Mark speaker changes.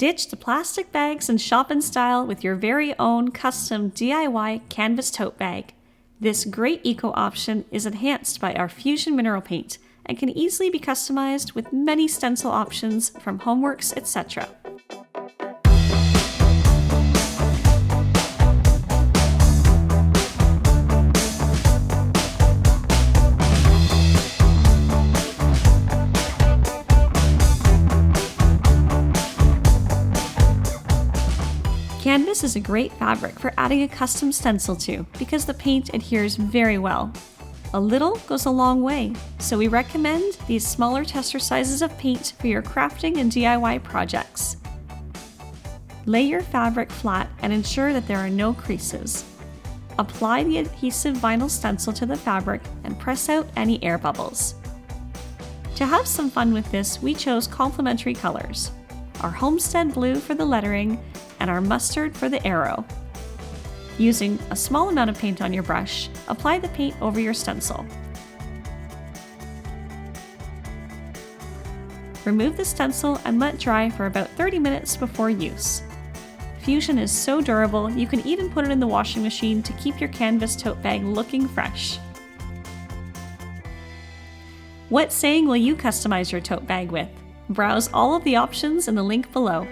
Speaker 1: Ditch the plastic bags and shop in style with your very own custom DIY Canvas Tote Bag. This great eco option is enhanced by our Fusion Mineral Paint and can easily be customized with many stencil options from Homeworks, etc. Canvas is a great fabric for adding a custom stencil to because the paint adheres very well. A little goes a long way, so we recommend these smaller tester sizes of paint for your crafting and DIY projects. Lay your fabric flat and ensure that there are no creases. Apply the adhesive vinyl stencil to the fabric and press out any air bubbles. To have some fun with this, we chose complementary colors: our Homestead Blue for the lettering and our mustard for the arrow. Using a small amount of paint on your brush, apply the paint over your stencil. Remove the stencil and let dry for about 30 minutes before use. Fusion is so durable, you can even put it in the washing machine to keep your Canvas tote bag looking fresh. What saying will you customize your tote bag with? Browse all of the options in the link below.